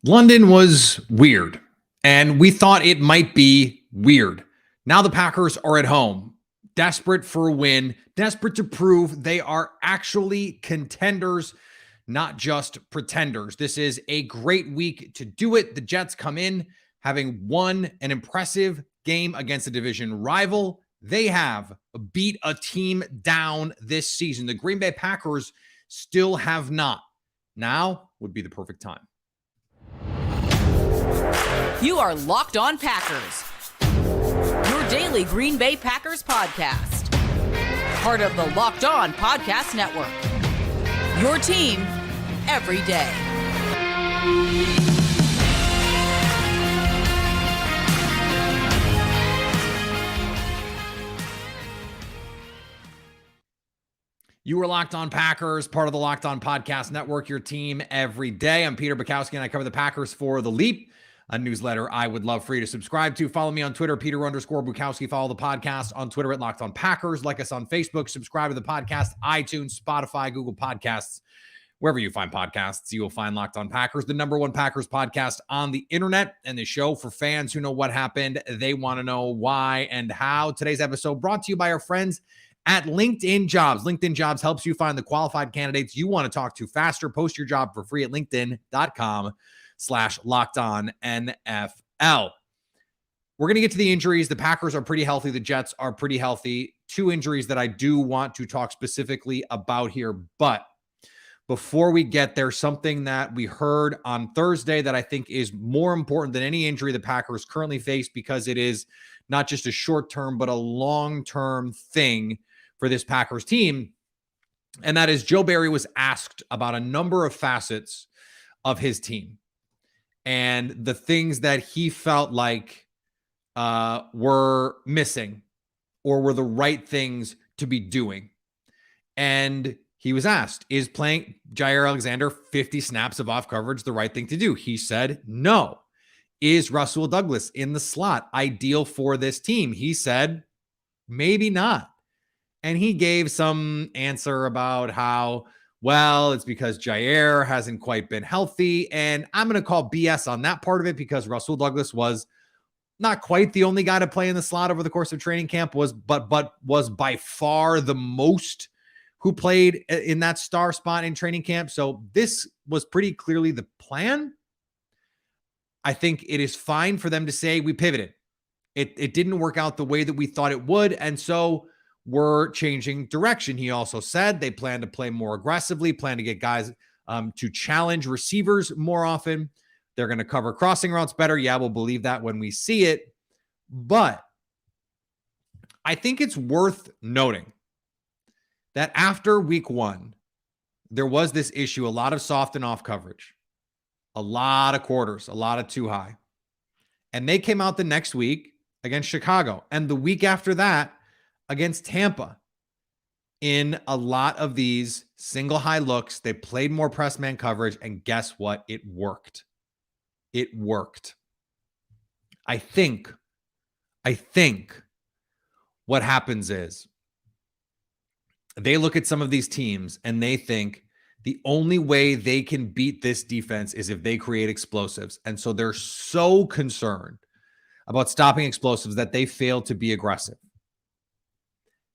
London was weird, and we thought it might be weird. Now the Packers are at home, desperate for a win, desperate to prove they are actually contenders, not just pretenders. This is a great week to do it. The Jets come in having won an impressive game against a division rival. They have beat a team down this season. The Green Bay Packers still have not. Now would be the perfect time. You are Locked On Packers, your daily Green Bay Packers podcast. Part of the Locked On Podcast Network, your team every day. You are Locked On Packers, part of the Locked On Podcast Network, your team every day. I'm Peter Bukowski, and I cover the Packers for The Leap, a newsletter I would love for you to subscribe to. Follow me on Twitter, Peter_Bukowski. Follow the podcast on Twitter at Locked On Packers. Like us on Facebook. Subscribe to the podcast, iTunes, Spotify, Google Podcasts. Wherever you find podcasts, you will find Locked On Packers, the number one Packers podcast on the internet, and the show for fans who know what happened. They want to know why and how. Today's episode brought to you by our friends at LinkedIn Jobs. LinkedIn Jobs helps you find the qualified candidates you want to talk to faster. Post your job for free at linkedin.com/LockedOnNFL. We're going to get to the injuries. The Packers are pretty healthy. The Jets are pretty healthy. Two injuries that I do want to talk specifically about here. But before we get there, something that we heard on Thursday that I think is more important than any injury the Packers currently face, because it is not just a short-term, but a long-term thing for this Packers team. And that is Joe Barry was asked about a number of facets of his team and the things that he felt like were missing or were the right things to be doing. And he was asked, is playing Jaire Alexander 50 snaps of off coverage the right thing to do? He said, no. Is Rasul Douglas in the slot ideal for this team? He said, maybe not. And he gave some answer about how, well, it's because Jaire hasn't quite been healthy. And I'm going to call BS on that part of it, because Rasul Douglas was not quite the only guy to play in the slot over the course of training camp, but was by far the most who played in that star spot in training camp. So this was pretty clearly the plan. I think it is fine for them to say we pivoted. It didn't work out the way that we thought it would, and so we're changing direction. He also said they plan to play more aggressively, plan to get guys to challenge receivers more often. They're going to cover crossing routes better. Yeah, we'll believe that when we see it. But I think it's worth noting that after week one, there was this issue, a lot of soft and off coverage, a lot of quarters, a lot of too high. And they came out the next week against Chicago, and the week after that against Tampa. In a lot of these single high looks, they played more press man coverage, and guess what? It worked. It worked. I think what happens is they look at some of these teams and they think the only way they can beat this defense is if they create explosives. And so they're so concerned about stopping explosives that they fail to be aggressive.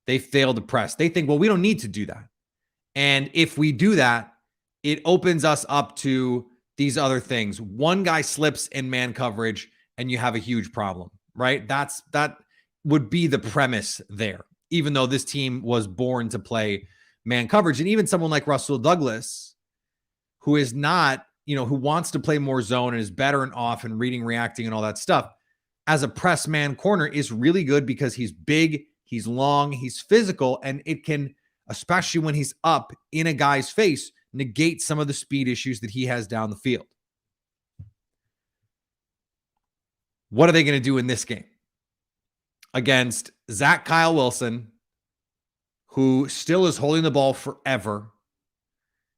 They fail to press. They think, well, we don't need to do that. And if we do that, it opens us up to these other things. One guy slips in man coverage and you have a huge problem, right? That would be the premise there, even though this team was born to play man coverage. And even someone like Rasul Douglas, who is not, who wants to play more zone and is better and off and reading, reacting, and all that stuff, as a press man corner is really good because he's big, he's long, he's physical, and it can, especially when he's up in a guy's face, negate some of the speed issues that he has down the field. What are they going to do in this game against Kyle Wilson, who still is holding the ball forever?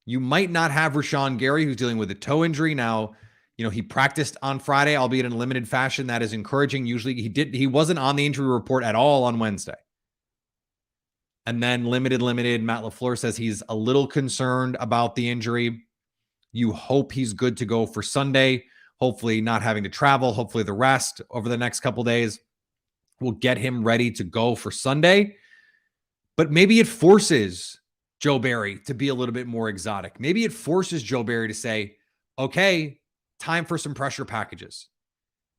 You might not have Rashawn Gary, who's dealing with a toe injury. Now, he practiced on Friday, albeit in a limited fashion. That is encouraging. Usually he wasn't on the injury report at all on Wednesday. And then limited. Matt LaFleur says he's a little concerned about the injury. You hope he's good to go for Sunday. hopefully not having to travel, hopefully the rest over the next couple days will get him ready to go for Sunday. But maybe it forces Joe Barry to be a little bit more exotic. Maybe it forces Joe Barry to say, okay, time for some pressure packages.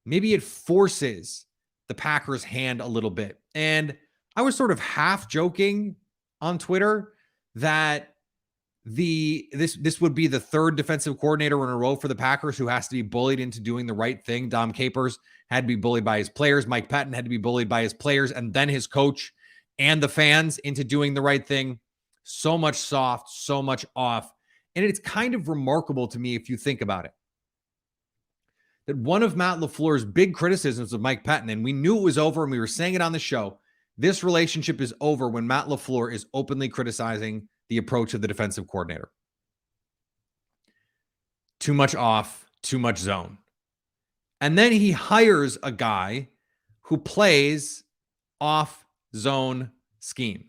Maybe it forces the Packers' hand a little bit. And I was sort of half joking on Twitter that this would be the third defensive coordinator in a row for the Packers who has to be bullied into doing the right thing. Dom Capers had to be bullied by his players. Mike Patton had to be bullied by his players and then his coach and the fans into doing the right thing. So much soft, so much off. And it's kind of remarkable to me if you think about it, that one of Matt LaFleur's big criticisms of Mike Patton, and we knew it was over and we were saying it on the show, this relationship is over when Matt LaFleur is openly criticizing the approach of the defensive coordinator. Too much off, too much zone. And then he hires a guy who plays off zone scheme.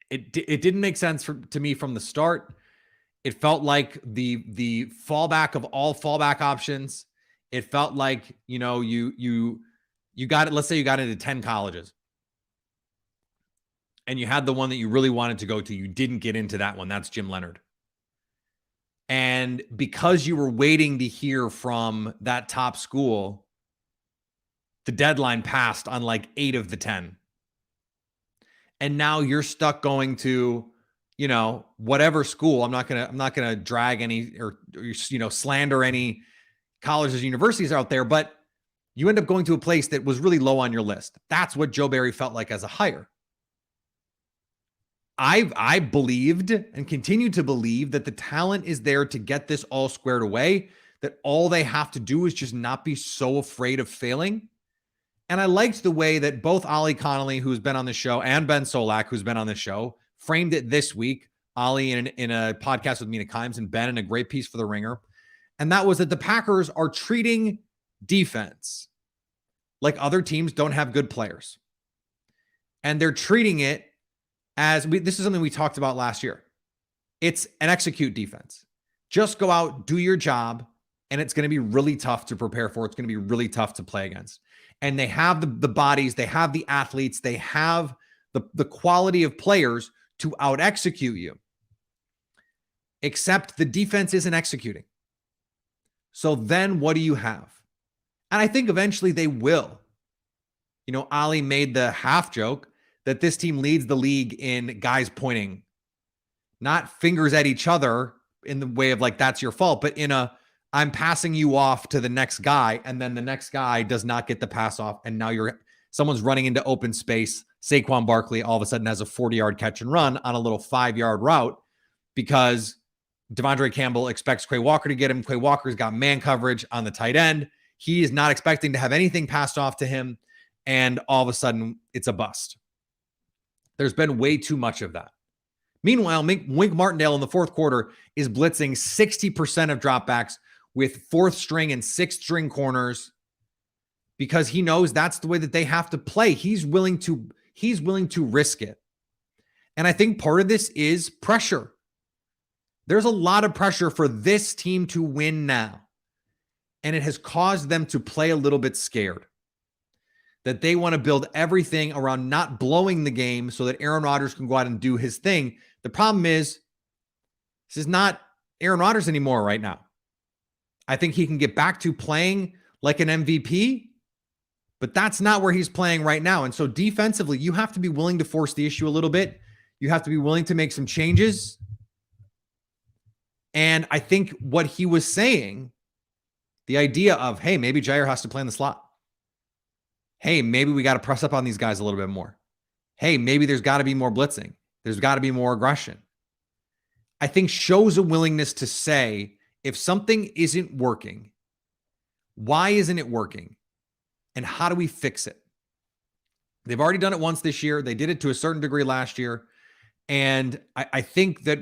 It didn't make sense to me from the start. It felt like the fallback of all fallback options. It felt like, you got it. Let's say you got into 10 colleges and you had the one that you really wanted to go to. You didn't get into that one. That's Jim Leonhard. And because you were waiting to hear from that top school, the deadline passed on like 8 of the 10. And now you're stuck going to, whatever school. I'm not gonna drag any or slander any colleges and universities out there, but you end up going to a place that was really low on your list. That's what Joe Barry felt like as a hire. I believed and continue to believe that the talent is there to get this all squared away, that all they have to do is just not be so afraid of failing. And I liked the way that both Ollie Connolly, who's been on the show, and Ben Solak, who's been on the show, framed it this week. Ollie in a podcast with Mina Kimes and Ben in a great piece for The Ringer. And that was that the Packers are treating defense like other teams don't have good players. And they're treating it as, this is something we talked about last year. It's an execute defense. Just go out, do your job, and it's going to be really tough to prepare for. It's going to be really tough to play against. And they have the bodies, they have the athletes, they have the quality of players to out-execute you. Except the defense isn't executing. So then what do you have? And I think eventually they will. Ollie made the half joke that this team leads the league in guys pointing, not fingers at each other in the way of like, that's your fault, but in a, I'm passing you off to the next guy, and then the next guy does not get the pass off, and now someone's running into open space. Saquon Barkley all of a sudden has a 40-yard catch and run on a little 5-yard route because Devondre Campbell expects Quay Walker to get him. Quay Walker's got man coverage on the tight end. He is not expecting to have anything passed off to him, and all of a sudden it's a bust. There's been way too much of that. Meanwhile, Wink Martindale in the fourth quarter is blitzing 60% of dropbacks with 4th string and 6th string corners because he knows that's the way that they have to play. He's willing to risk it. And I think part of this is pressure. There's a lot of pressure for this team to win now. And it has caused them to play a little bit scared. That they want to build everything around not blowing the game so that Aaron Rodgers can go out and do his thing. The problem is, this is not Aaron Rodgers anymore right now. I think he can get back to playing like an MVP, but that's not where he's playing right now. And so defensively, you have to be willing to force the issue a little bit. You have to be willing to make some changes. And I think what he was saying, the idea of, hey, maybe Jair has to play in the slot. Hey, maybe we got to press up on these guys a little bit more. Hey, maybe there's got to be more blitzing. There's got to be more aggression. I think shows a willingness to say, if something isn't working, why isn't it working? And how do we fix it? They've already done it once this year. They did it to a certain degree last year. And I think that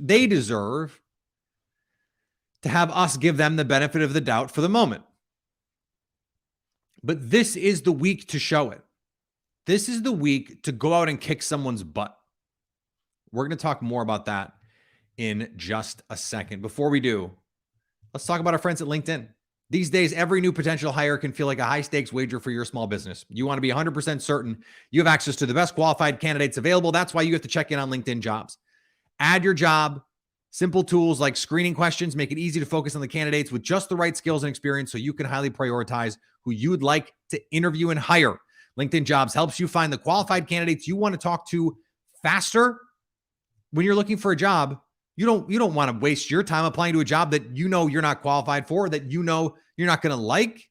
they deserve to have us give them the benefit of the doubt for the moment. But this is the week to show it. This is the week to go out and kick someone's butt. We're going to talk more about that in just a second. Before we do, Let's talk about our friends at LinkedIn. These days, every new potential hire can feel like a high-stakes wager for your small business. You want to be 100% certain you have access to the best qualified candidates available. That's why you have to check in on LinkedIn Jobs. Add your job. Simple tools like screening questions make it easy to focus on the candidates with just the right skills and experience so you can highly prioritize who you would like to interview and hire. LinkedIn Jobs helps you find the qualified candidates you want to talk to faster. When you're looking for a job, you don't want to waste your time applying to a job that you know you're not qualified for, that you know you're not going to like.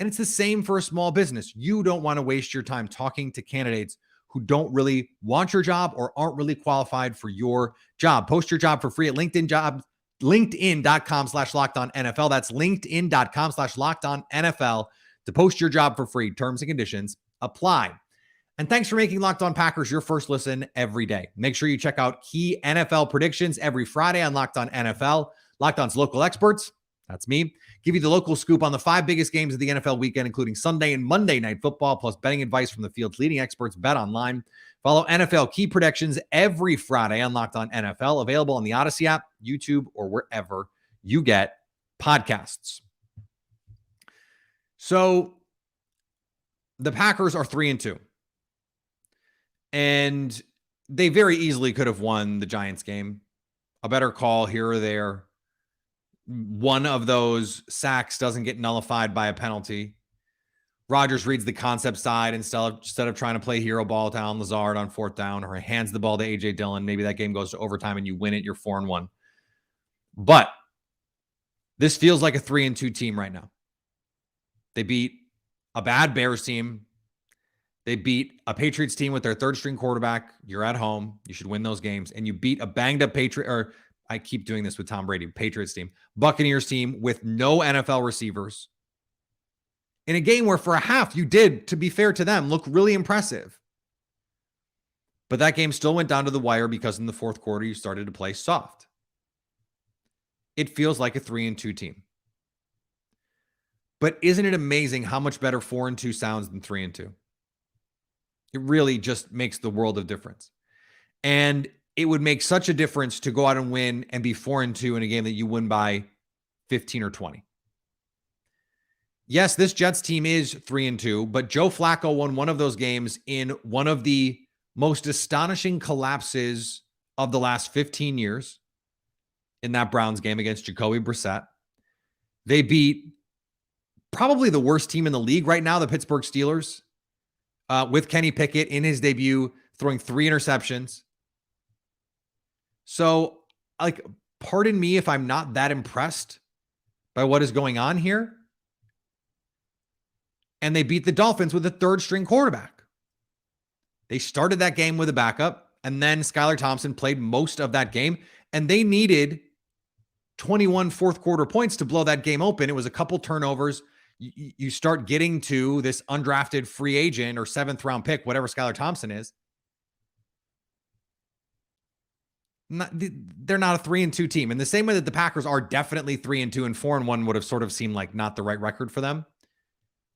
And it's the same for a small business. You don't want to waste your time talking to candidates who don't really want your job or aren't really qualified for your job. Post your job for free at linkedin.com/lockedonnfl. That's linkedin.com/lockedonnfl to post your job for free. Terms and conditions apply. And thanks for making Locked On Packers your first listen every day. Make sure you check out key NFL predictions every Friday on Locked On NFL. Locked On's local experts, that's me, give you the local scoop on the 5 biggest games of the NFL weekend, including Sunday and Monday Night Football, plus betting advice from the field's leading experts, BetOnline. Follow NFL key predictions every Friday on Locked On NFL, available on the Odyssey app, YouTube, or wherever you get podcasts. So the Packers are 3-2. And they very easily could have won the Giants game. A better call here or there. One of those sacks doesn't get nullified by a penalty. Rodgers reads the concept side instead of trying to play hero ball to Allen Lazard on 4th down, or hands the ball to A.J. Dillon. Maybe that game goes to overtime and you win it. You're 4-1. But this feels like a 3-2 team right now. They beat a bad Bears team. They beat a Patriots team with their 3rd-string quarterback. You're at home. You should win those games. And you beat a banged-up I keep doing this with Tom Brady, Patriots team, Buccaneers team with no NFL receivers. In a game where for a half you did, to be fair to them, look really impressive. But that game still went down to the wire because in the 4th quarter you started to play soft. It feels like a 3-2 team. But isn't it amazing how much better 4-2 sounds than 3-2? It really just makes the world of difference. And it would make such a difference to go out and win and be 4-2 in a game that you win by 15 or 20. Yes, this Jets team is 3-2, but Joe Flacco won one of those games in one of the most astonishing collapses of the last 15 years in that Browns game against Jacoby Brissett. They beat probably the worst team in the league right now, the Pittsburgh Steelers, with Kenny Pickett in his debut, throwing 3 interceptions. So, pardon me if I'm not that impressed by what is going on here. And they beat the Dolphins with a 3rd-string quarterback. They started that game with a backup, and then Skylar Thompson played most of that game, and they needed 21 4th-quarter points to blow that game open. It was a couple turnovers. You start getting to this undrafted free agent or 7th-round pick, whatever Skylar Thompson is. They're not a 3-2 team. In the same way that the Packers are definitely 3-2 and 4-1 would have sort of seemed like not the right record for them.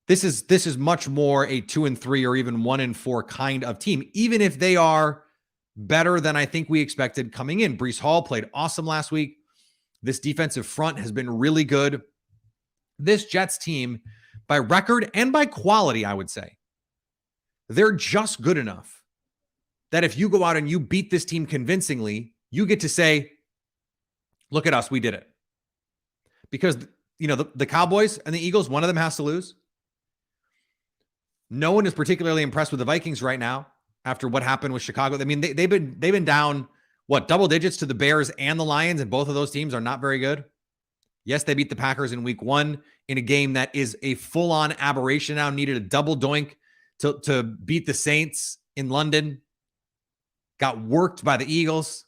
This is much more a 2-3 or even 1-4 kind of team, even if they are better than I think we expected coming in. Breece Hall played awesome last week. This defensive front has been really good. This Jets team, by record and by quality, I would say, they're just good enough that if you go out and you beat this team convincingly, you get to say, look at us, we did it. Because, the Cowboys and the Eagles, one of them has to lose. No one is particularly impressed with the Vikings right now after what happened with Chicago. I mean, they've been down, double digits to the Bears and the Lions, and both of those teams are not very good. Yes, they beat the Packers in week 1 in a game that is a full-on aberration now, needed a double doink to beat the Saints in London. Got worked by the Eagles.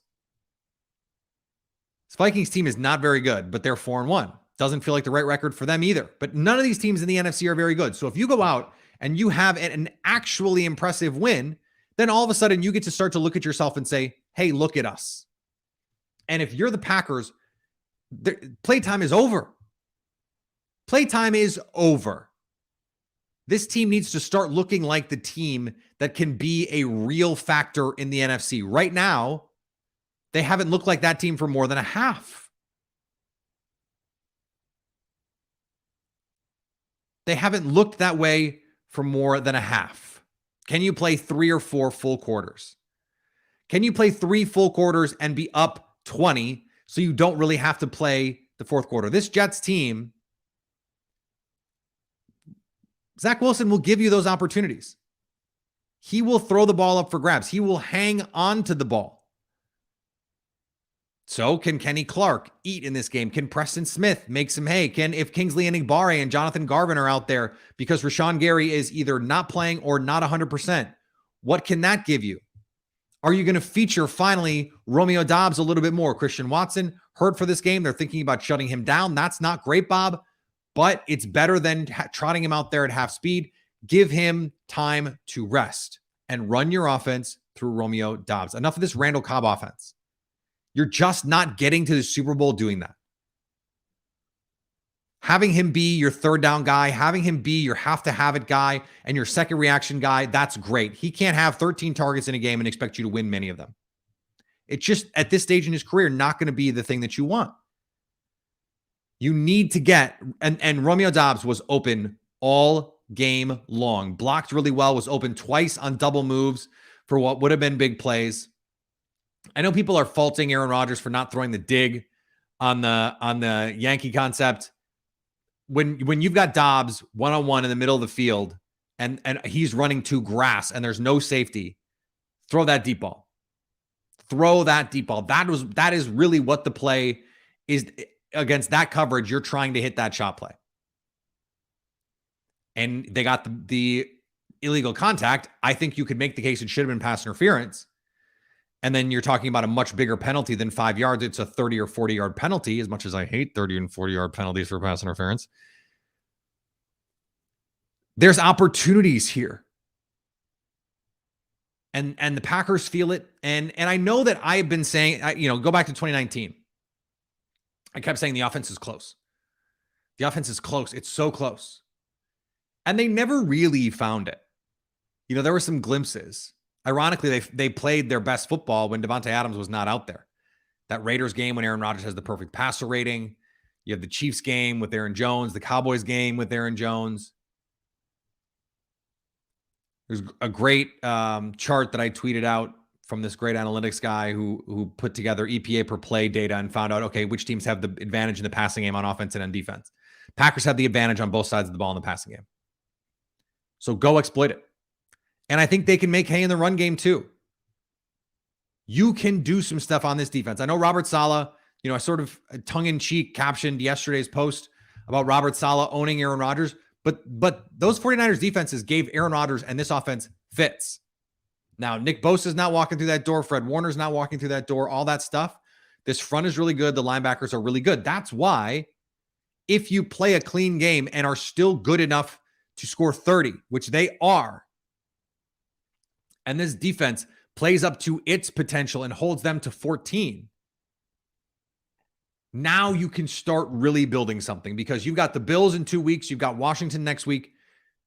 This Vikings team is not very good, but they're 4-1. Doesn't feel like the right record for them either. But none of these teams in the NFC are very good. So if you go out and you have an actually impressive win, then all of a sudden you get to start to look at yourself and say, hey, look at us. And if you're the Packers, playtime is over. Playtime is over. This team needs to start looking like the team that can be a real factor in the NFC. Right now, they haven't looked like that team for more than a half. They haven't looked that way for more than a half. Can you play 3 or 4 full quarters? Can you play 3 full quarters and be up 20 so you don't really have to play the fourth quarter? This Jets team, Zach Wilson will give you those opportunities. He will throw the ball up for grabs. He will hang on to the ball. So can Kenny Clark eat in this game? Can Preston Smith make some hay? If Kingsley Enagbare and Jonathan Garvin are out there because Rashawn Gary is either not playing or not 100%, what can that give you? Are you going to feature finally Romeo Doubs a little bit more? Christian Watson hurt for this game. They're thinking about shutting him down. That's not great, Bob, but it's better than trotting him out there at half speed. Give him time to rest and run your offense through Romeo Doubs. Enough of this Randall Cobb offense. You're just not getting to the Super Bowl doing that. Having him be your third down guy, having him be your have-to-have-it guy and your second reaction guy, that's great. He can't have 13 targets in a game and expect you to win many of them. It's just, at this stage in his career, not going to be the thing that you want. You need to get, and Romeo Doubs was open all game long. Blocked really well, was open twice on double moves for what would have been big plays. I know people are faulting Aaron Rodgers for not throwing the dig on the Yankee concept. When you've got Doubs one-on-one in the middle of the field and he's running to grass and there's no safety, throw that deep ball. Throw that deep ball. That is really what the play is against that coverage. You're trying to hit that shot play. And they got the illegal contact. I think you could make the case it should have been pass interference. And then you're talking about a much bigger penalty than 5 yards. It's a 30 or 40-yard penalty, as much as I hate 30 and 40-yard penalties for pass interference. There's opportunities here. And the Packers feel it. And I know that I've been saying, go back to 2019. I kept saying the offense is close. The offense is close. It's so close. And they never really found it. There were some glimpses. Ironically, they played their best football when Devontae Adams was not out there. That Raiders game when Aaron Rodgers has the perfect passer rating. You have the Chiefs game with Aaron Jones, the Cowboys game with Aaron Jones. There's a great chart that I tweeted out from this great analytics guy who put together EPA per play data and found out, okay, which teams have the advantage in the passing game on offense and on defense. Packers have the advantage on both sides of the ball in the passing game. So go exploit it. And I think they can make hay in the run game too. You can do some stuff on this defense. I know Robert Saleh, I sort of tongue-in-cheek captioned yesterday's post about Robert Saleh owning Aaron Rodgers, but those 49ers defenses gave Aaron Rodgers and this offense fits. Now, Nick Bosa's not walking through that door. Fred Warner's not walking through that door, all that stuff. This front is really good. The linebackers are really good. That's why if you play a clean game and are still good enough to score 30, which they are, and this defense plays up to its potential and holds them to 14, now you can start really building something because you've got the Bills in 2 weeks. You've got Washington next week.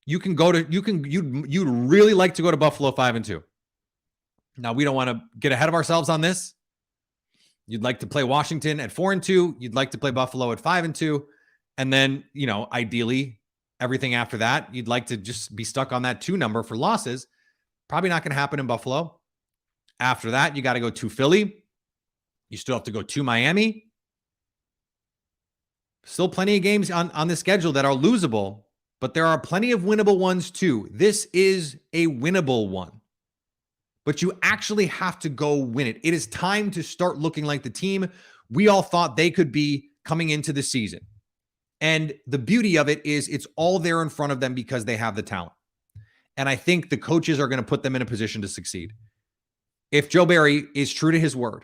You'd really like to go to Buffalo 5-2. Now, we don't want to get ahead of ourselves on this. You'd like to play Washington at 4-2. You'd like to play Buffalo at 5-2. And then, ideally, everything after that, you'd like to just be stuck on that 2 number for losses. Probably not going to happen in Buffalo. After that, you got to go to Philly. You still have to go to Miami. Still plenty of games on the schedule that are losable, but there are plenty of winnable ones too. This is a winnable one, but you actually have to go win it. It is time to start looking like the team we all thought they could be coming into the season. And the beauty of it is it's all there in front of them because they have the talent. And I think the coaches are going to put them in a position to succeed. If Joe Barry is true to his word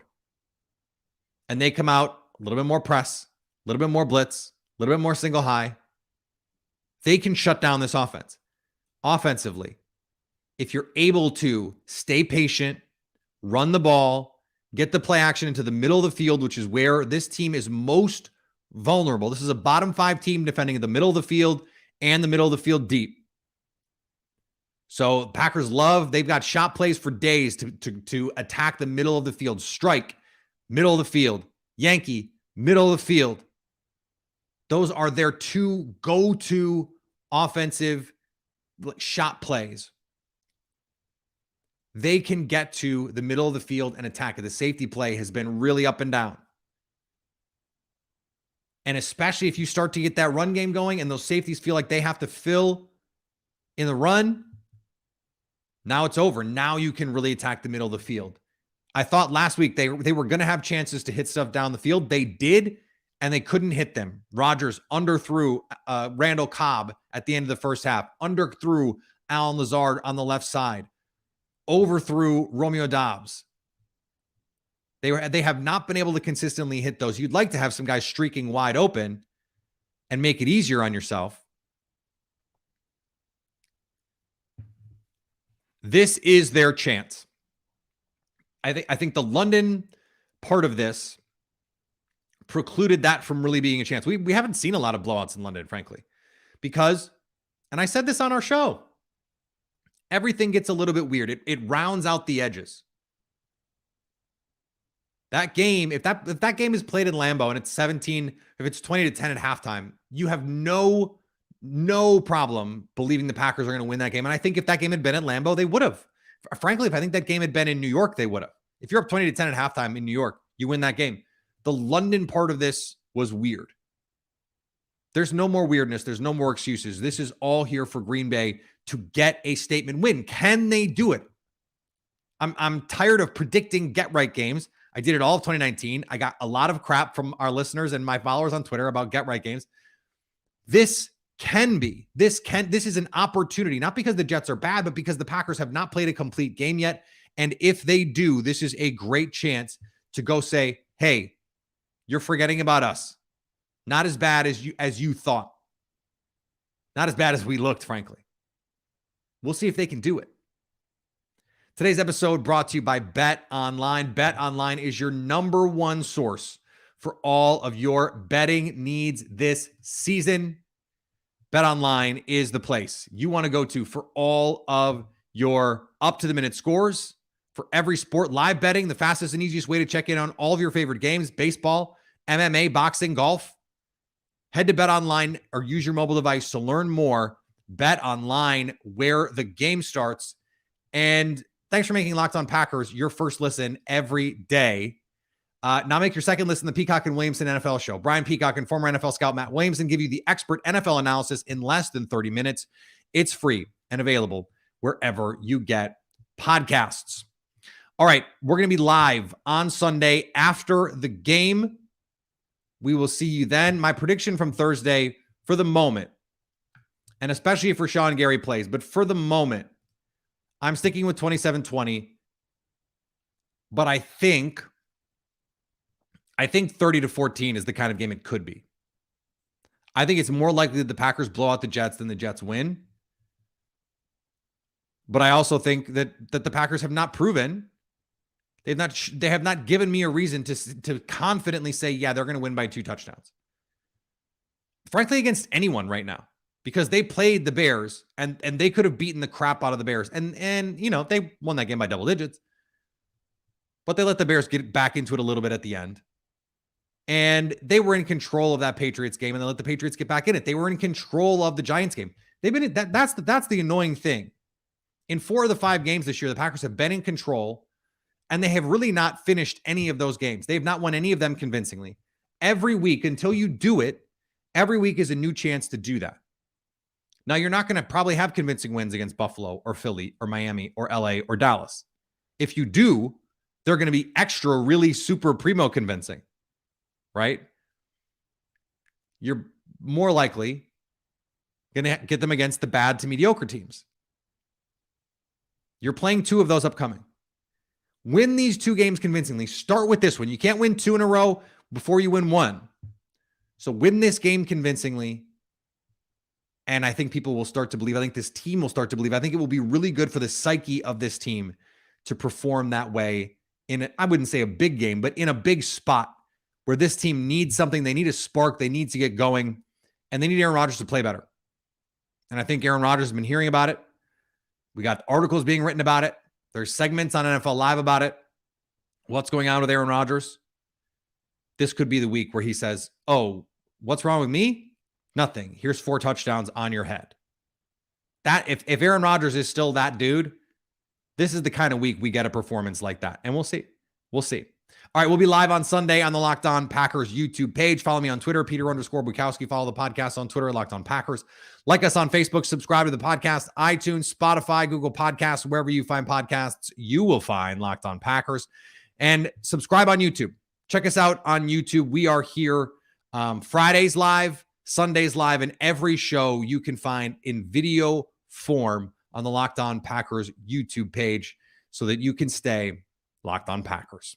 and they come out a little bit more press, a little bit more blitz, a little bit more single high, they can shut down this offense. Offensively, if you're able to stay patient, run the ball, get the play action into the middle of the field, which is where this team is most vulnerable. This is a bottom 5 team defending the middle of the field and the middle of the field deep. So Packers they've got shot plays for days to attack the middle of the field. Strike, middle of the field. Yankee, middle of the field. Those are their 2 go-to offensive shot plays, they can get to the middle of the field and attack it. The safety play has been really up and down. And especially if you start to get that run game going and those safeties feel like they have to fill in the run, now it's over. Now you can really attack the middle of the field. I thought last week they were going to have chances to hit stuff down the field. They did, and they couldn't hit them. Rodgers underthrew Randall Cobb at the end of the first half, underthrew Alan Lazard on the left side, overthrew Romeo Doubs. They have not been able to consistently hit those. You'd like to have some guys streaking wide open and make it easier on yourself. This is their chance. I think the London part of this precluded that from really being a chance. We haven't seen a lot of blowouts in London, frankly, because, and I said this on our show, everything gets a little bit weird. It rounds out the edges. That game, if that game is played in Lambeau and it's 17, if it's 20-10 at halftime, you have no problem believing the Packers are going to win that game. And I think if that game had been at Lambeau, they would have. Frankly, if I think that game had been in New York, they would have. If you're up 20-10 at halftime in New York, you win that game. The London part of this was weird. There's no more weirdness. There's no more excuses. This is all here for Green Bay to get a statement win. Can they do it? I'm tired of predicting get-right games. I did it all of 2019. I got a lot of crap from our listeners and my followers on Twitter about get-right games. This is an opportunity, not because the Jets are bad, but because the Packers have not played a complete game yet. And if they do, this is a great chance to go say, hey, you're forgetting about us. Not as bad as you thought. Not as bad as we looked, frankly. We'll see if they can do it. Today's episode brought to you by BetOnline. BetOnline is your number one source for all of your betting needs this season. BetOnline is the place you want to go to for all of your up-to-the-minute scores for every sport. Live betting, the fastest and easiest way to check in on all of your favorite games, baseball, MMA, boxing, golf. Head to BetOnline or use your mobile device to learn more. BetOnline, where the game starts. And thanks for making Locked On Packers your first listen every day. Now make your second listen the Peacock and Williamson NFL show. Brian Peacock and former NFL scout Matt Williamson give you the expert NFL analysis in less than 30 minutes. It's free and available wherever you get podcasts. All right, we're going to be live on Sunday after the game. We will see you then. My prediction from Thursday for the moment, and especially if Rashawn Gary plays, but for the moment, I'm sticking with 27-20, but I think 30-14 is the kind of game it could be. I think it's more likely that the Packers blow out the Jets than the Jets win. But I also think that the Packers have not proven, they have not given me a reason to confidently say, yeah, they're going to win by 2 touchdowns. Frankly, against anyone right now. Because they played the Bears and they could have beaten the crap out of the Bears. And you know, they won that game by double digits. But they let the Bears get back into it a little bit at the end. And they were in control of that Patriots game, and they let the Patriots get back in it. They were in control of the Giants game. They've been that's the annoying thing. In 4 of the 5 games this year, the Packers have been in control, and they have really not finished any of those games. They have not won any of them convincingly. Every week, until you do it, every week is a new chance to do that. Now, you're not going to probably have convincing wins against Buffalo or Philly or Miami or LA or Dallas. If you do, they're going to be extra, really super primo convincing, right? You're more likely going to get them against the bad to mediocre teams. You're playing 2 of those upcoming. Win these 2 games convincingly. Start with this one. You can't win 2 in a row before you win 1. So win this game convincingly. And I think people will start to believe. I think this team will start to believe. I think it will be really good for the psyche of this team to perform that way in, I wouldn't say a big game, but in a big spot where this team needs something. They need a spark. They need to get going. And they need Aaron Rodgers to play better. And I think Aaron Rodgers has been hearing about it. We got articles being written about it. There's segments on NFL Live about it. What's going on with Aaron Rodgers? This could be the week where he says, oh, what's wrong with me? Nothing. Here's 4 touchdowns on your head. That if Aaron Rodgers is still that dude, this is the kind of week we get a performance like that. And we'll see. We'll see. All right, we'll be live on Sunday on the Locked On Packers YouTube page. Follow me on Twitter, Peter_Bukowski. Follow the podcast on Twitter, Locked On Packers. Like us on Facebook, subscribe to the podcast, iTunes, Spotify, Google Podcasts, wherever you find podcasts, you will find Locked On Packers. And subscribe on YouTube. Check us out on YouTube. We are here Fridays live, Sundays live, and every show you can find in video form on the Locked On Packers YouTube page so that you can stay Locked On Packers.